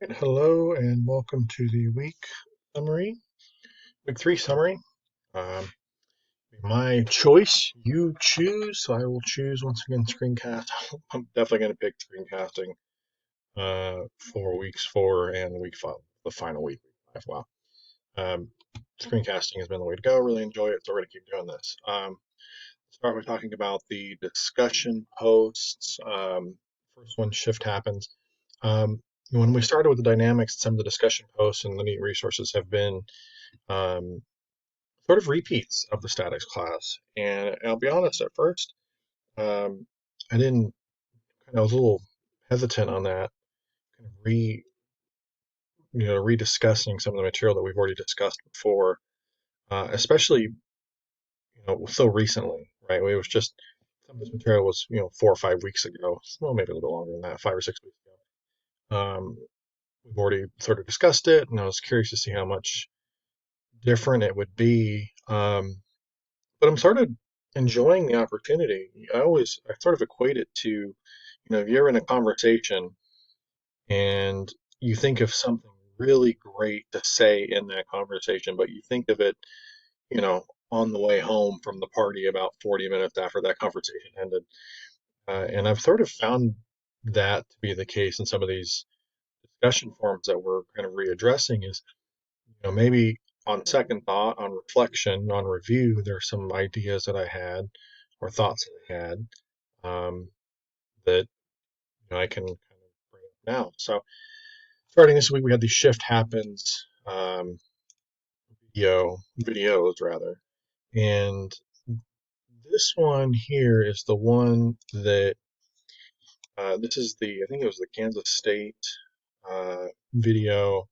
Hello and welcome to the summary, week three summary. Um, my choice, you choose. So I will choose once again screencast. I'm definitely going to pick screencasting for weeks four and week five, the final week five. Wow. Um, Screencasting has been the way to go. Really enjoy it. So we're going to keep doing this. Start by talking about the discussion posts. First one, shift happens. Um, when we started with the dynamics, some of the discussion posts and the neat resources have been um, sort of repeats of the statics class. And I'll be honest, at first, um, I didn't, I was a little hesitant on that, kind of rediscussing some of the material that we've already discussed before, especially, so recently, right? It was just, some of this material was, 4 or 5 weeks ago. Well, maybe a little bit longer than that, 5 or 6 weeks ago. We've already sort of discussed it, and I was curious to see how much different it would be. But I'm sort of enjoying the opportunity. I sort of equate it to, if you're in a conversation and you think of something really great to say in that conversation, but you think of it, on the way home from the party about 40 minutes after that conversation ended. And I've sort of found that to be the case in some of these discussion forums that we're kind of readdressing is, maybe on second thought, on reflection, on review, there's some ideas that I had or thoughts that I had um, that I can kind of bring up now. So starting this week, we had the shift happens videos rather, and this one here is the one that this is the I think it was the Kansas State video.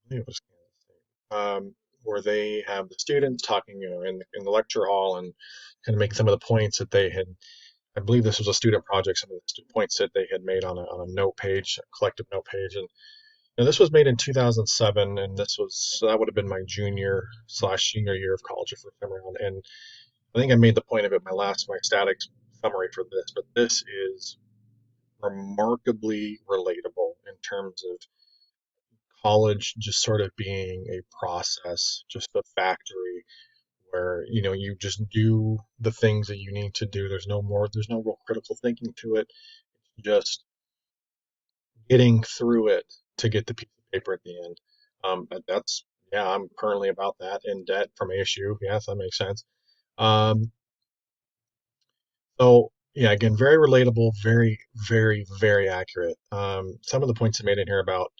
I think it was Kansas State. Where they have the students talking, in the lecture hall and kind of make some of the points that they had. I believe this was a student project. Some of the points that they had made on a note page, a collective note page, and this was made in 2007, and that would have been my junior/senior year of college if I remember around. And I think I made the point of it my statics summary for this, but this is remarkably relatable in terms of college just sort of being a process, just a factory where you just do the things that you need to do. There's no real critical thinking to it. Just getting through it to get the piece of paper at the end. But that's yeah, I'm currently about that in debt from ASU. Yes, that makes sense. Um, so yeah, again, very relatable, very, very, very accurate. Some of the points I made in here about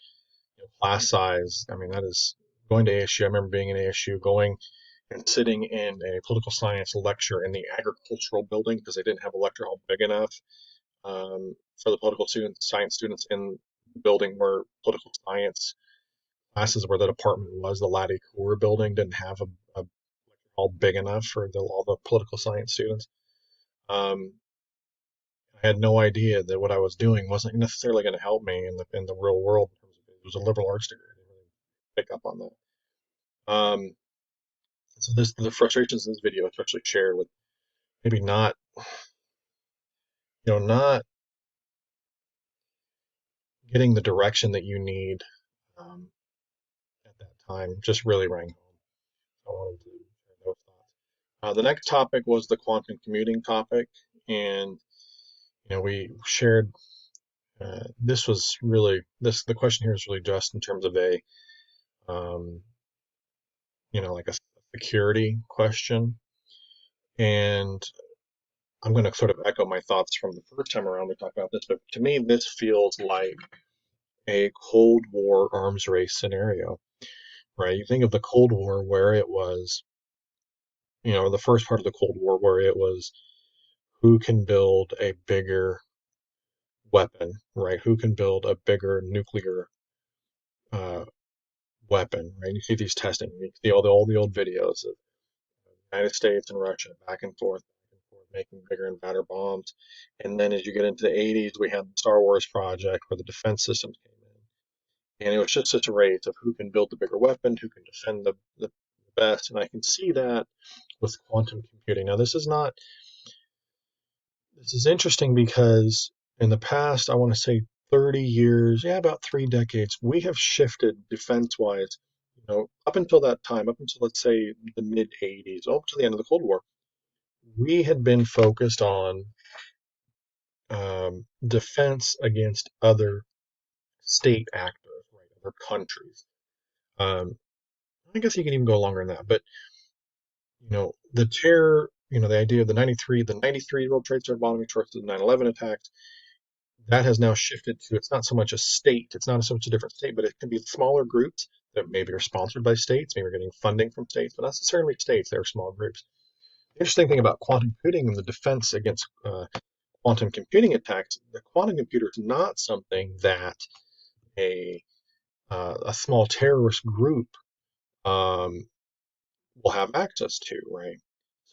class size. I mean, that is going to ASU. I remember being in ASU, going and sitting in a political science lecture in the agricultural building because they didn't have a lecture hall big enough for the science students in the building where political science classes where the department was. The Laddie Core building didn't have a hall big enough for all the political science students. Um, I had no idea that what I was doing wasn't necessarily going to help me in the real world. It was a liberal arts degree. I didn't really pick up on that. So the frustrations in this video, especially shared with maybe not getting the direction that you need um, at that time, just really rang home. I wanted to share those thoughts. The next topic was the quantum commuting topic, and we shared. This was really this. The question here is really just in terms of um, like a security question, and I'm going to sort of echo my thoughts from the first time around we talked about this. But to me, this feels like a Cold War arms race scenario, right? You think of the Cold War where it was, the first part of the Cold War where it was who can build a bigger weapon, right? Who can build a bigger nuclear uh, weapon, right? You see these testing, you see all the old videos of the United States and Russia back and forth, making bigger and better bombs. And then as you get into the 80s, we had the Star Wars project where the defense systems came in. And it was just such a race of who can build the bigger weapon, who can defend the best. And I can see that with quantum computing. Now, this is interesting because in the past, I want to say 30 years, yeah, about 3 decades, we have shifted defense-wise, up until that time, up until let's say the mid 80s, up to the end of the Cold War, we had been focused on defense against other state actors, right, other countries. Um, I guess you can even go longer than that, but the terror, the idea of the 93 World Trade Center bombing, the 9/11 attacks, that has now shifted to it's not so much a state, it's not so much a different state, but it can be smaller groups that maybe are sponsored by states, maybe are getting funding from states, but not necessarily states, they're small groups. The interesting thing about quantum computing and the defense against quantum computing attacks, the quantum computer is not something that a small terrorist group um, will have access to, right?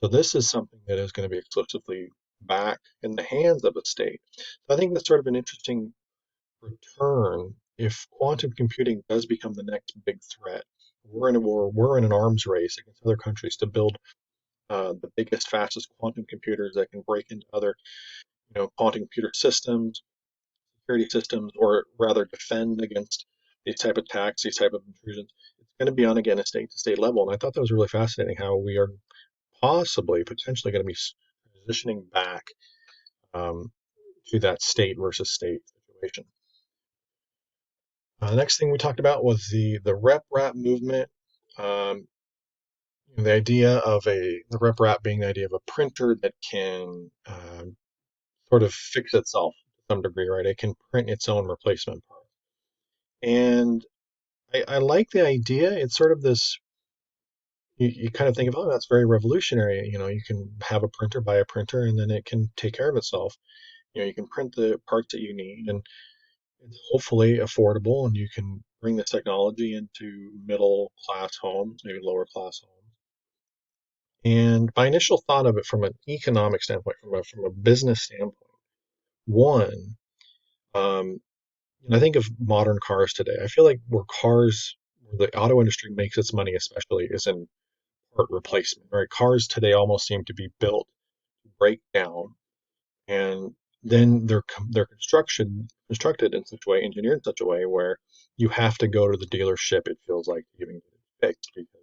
So this is something that is going to be exclusively back in the hands of a state. So I think that's sort of an interesting return if quantum computing does become the next big threat. We're in a war, we're in an arms race against other countries to build the biggest, fastest quantum computers that can break into other, quantum computer systems, security systems, or rather defend against these type of attacks, these type of intrusions. It's going to be on again a state-to-state level, and I thought that was really fascinating how we are potentially going to be transitioning back um, to that state versus state situation. The next thing we talked about was the rep rap movement. Um, the idea of the rep rap being the idea of a printer that can sort of fix itself to some degree, right? It can print its own replacement part. And I like the idea. It's sort of this, you kind of think of, oh, that's very revolutionary. You can have a printer, buy a printer, and then it can take care of itself. You can print the parts that you need, and it's hopefully affordable, and you can bring this technology into middle class homes, maybe lower class homes. And my initial thought of it from an economic standpoint, from a business standpoint, one, um, and I think of modern cars today. I feel like where the auto industry makes its money, especially, is in part replacement. Right? Cars today almost seem to be built to break down, and then they're constructed in such a way, engineered in such a way where you have to go to the dealership. It feels like to even get it fixed because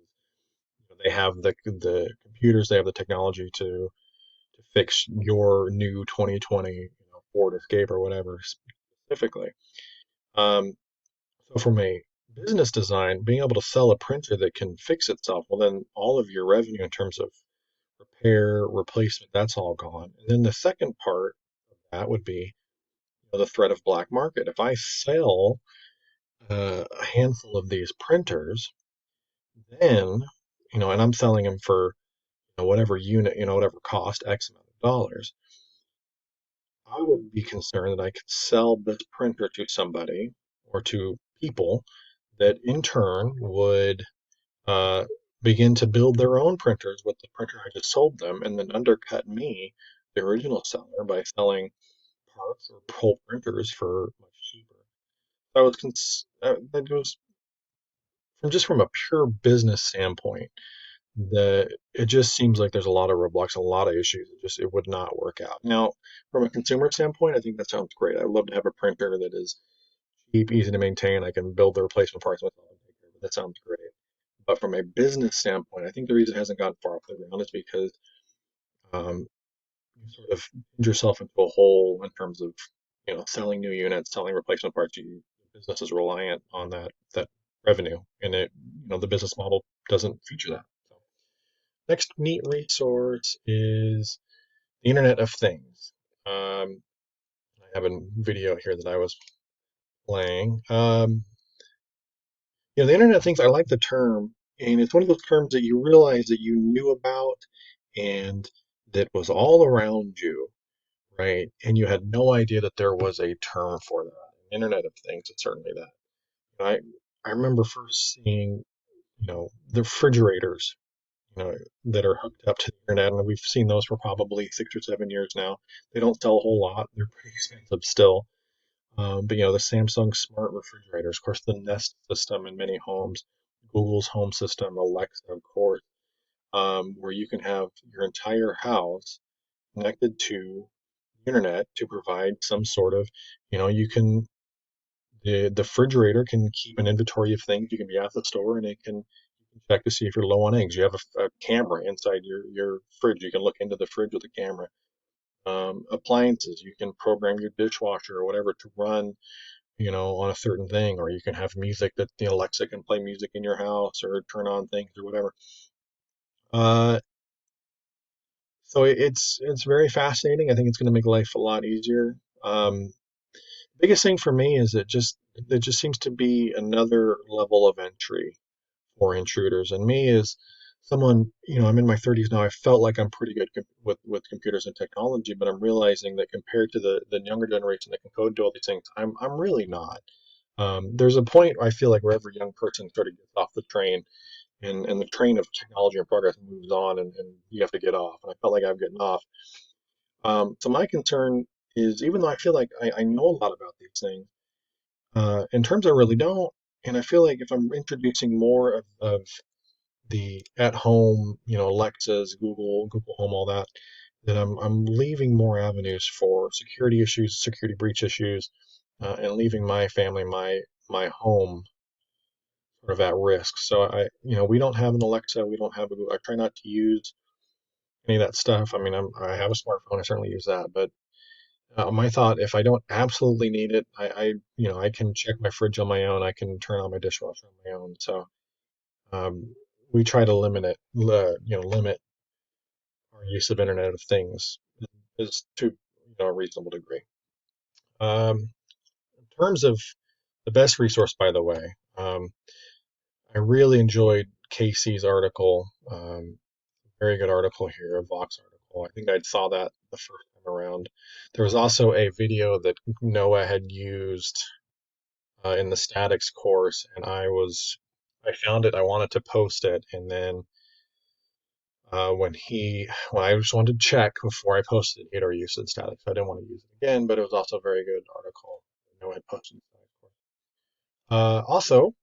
they have the computers, they have the technology to fix your new 2020 Ford Escape or whatever specifically. Um, so from a business design, being able to sell a printer that can fix itself, well, then all of your revenue in terms of repair, replacement, that's all gone. And then the second part of that would be the threat of black market. If I sell a handful of these printers, then, and I'm selling them for whatever unit, whatever cost X amount of dollars, I would be concerned that I could sell this printer to somebody or to people that in turn would uh, begin to build their own printers with the printer I just sold them and then undercut me, the original seller, by selling parts or whole printers for much cheaper. That goes from a pure business standpoint. It just seems like there's a lot of roadblocks, a lot of issues. It would not work out. Now, from a consumer standpoint, I think that sounds great. I'd love to have a printer that is cheap, easy to maintain. I can build the replacement parts myself and take care of it. That sounds great. But from a business standpoint, I think the reason it hasn't gotten far off the ground is because um, you sort of pinch yourself into a hole in terms of selling new units, selling replacement parts. The business is reliant on that revenue, and the business model doesn't feature that. So, next neat resource is the Internet of Things. I have a video here that I was playing. The Internet of Things, I like the term, and it's one of those terms that you realize that you knew about and that was all around you, right? And you had no idea that there was a term for that. Internet of Things, it's certainly that. I I remember first seeing, the refrigerators, that are hooked up to the internet, and we've seen those for probably 6 or 7 years now. They don't sell a whole lot; they're pretty expensive still. But the Samsung smart refrigerators, of course, the Nest system in many homes, Google's Home system, Alexa, of course, where you can have your entire house connected to the internet to provide some sort of, you can The refrigerator can keep an inventory of things. You can be at the store and it can check to see if you're low on eggs. You have a camera inside your fridge. You can look into the fridge with a camera. Appliances, you can program your dishwasher or whatever to run, on a certain thing, or you can have music that the Alexa can play music in your house or turn on things or whatever. Uh, so it's very fascinating. I think it's going to make life a lot easier. Biggest thing for me is it just seems to be another level of entry for intruders. And me as someone, I'm in my 30s now. I felt like I'm pretty good with computers and technology, but I'm realizing that compared to the younger generation that can code, do all these things, I'm really not. There's a point I feel like where every young person sort of gets off the train, and the train of technology and progress moves on, and you have to get off. And I felt like I've gotten off. So my concern is, even though I feel like I know a lot about these things, in terms I really don't. And I feel like if I'm introducing more of the at home, Alexas, Google Home, all that, then I'm leaving more avenues for security issues, security breach issues, and leaving my family, my home sort of at risk. So we don't have an Alexa, we don't have a Google. I try not to use any of that stuff. I mean, I have a smartphone, I certainly use that, but my thought, if I don't absolutely need it, I can check my fridge on my own. I can turn on my dishwasher on my own. So um, we try to limit our use of Internet of Things is to a reasonable degree. In terms of the best resource, by the way, I really enjoyed Casey's article. Very good article here, a Vox article. I think I saw that the first time around. There was also a video that Noah had used in the statics course, and I found it. I wanted to post it, and then when I just wanted to check before I posted it, he'd already used it in statics. So I didn't want to use it again, but it was also a very good article that Noah had posted in the statics course. Also,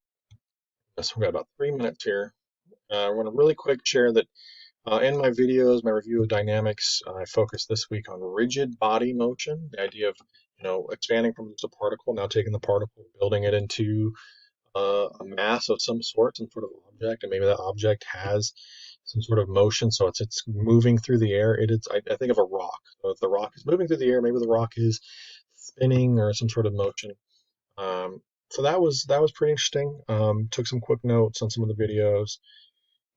yes, we've got about 3 minutes here. I want to really quick share that in my videos, my review of dynamics, I focused this week on rigid body motion, the idea of expanding from just a particle, now taking the particle, building it into a mass of some sort, some sort of object, and maybe that object has some sort of motion, so it's moving through the air. I think of a rock. So if the rock is moving through the air, maybe the rock is spinning or some sort of motion. So that was pretty interesting. Took some quick notes on some of the videos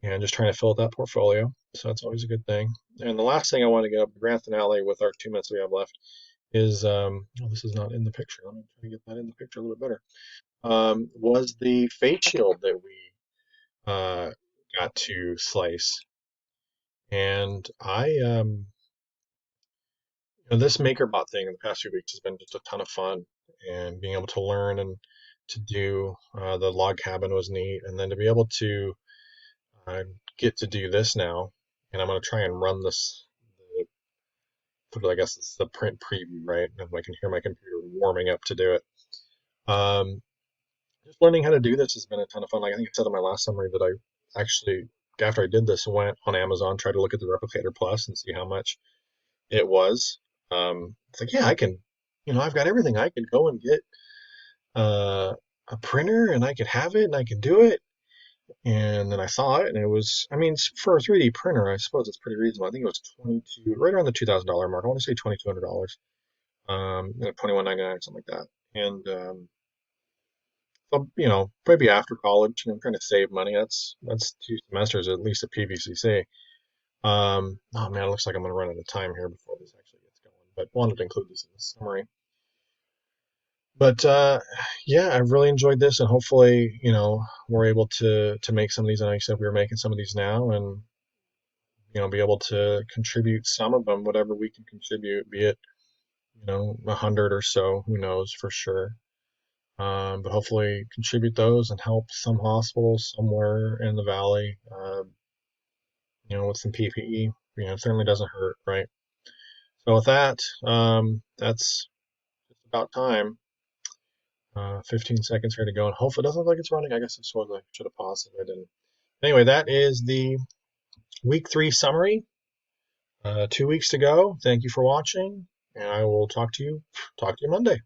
and just trying to fill out that portfolio. So that's always a good thing. And the last thing I want to get up the grand finale with our 2 minutes we have left is this is not in the picture. Let me try to get that in the picture a little bit better. Was the face shield that we got to slice. And this MakerBot thing in the past few weeks has been just a ton of fun, and being able to learn and to do the log cabin was neat, and then to be able to get to do this now, and I'm going to try and run this. I guess it's the print preview, right? And I can hear my computer warming up to do it. Just learning how to do this has been a ton of fun. Like I think I said in my last summary that I actually, after I did this, went on Amazon, tried to look at the Replicator Plus and see how much it was. It's like, yeah, I can, I've got everything. I could go and get a printer and I could have it and I can do it. And then I saw it, and it was, I mean, for a 3D printer, I suppose it's pretty reasonable. I think it was right around the $2,000 mark. I want to say $2,200, $2,199, something like that. And so, maybe after college, I'm trying to save money. That's 2 semesters at least at PVCC. Oh man, it looks like I'm going to run out of time here before this actually gets going. But wanted to include this in the summary. But yeah, I've really enjoyed this, and hopefully, we're able to make some of these. And like I said, we were making some of these now, and be able to contribute some of them, whatever we can contribute, be it 100 or so, who knows for sure. But hopefully contribute those and help some hospitals somewhere in the valley. With some PPE, it certainly doesn't hurt, right? So with that, that's just about time. 15 seconds here to go, and hopefully it doesn't look like it's running. I guess I suppose I should have paused if I didn't. Anyway, that is the week 3 summary. 2 weeks to go. Thank you for watching, and I will talk to you Monday.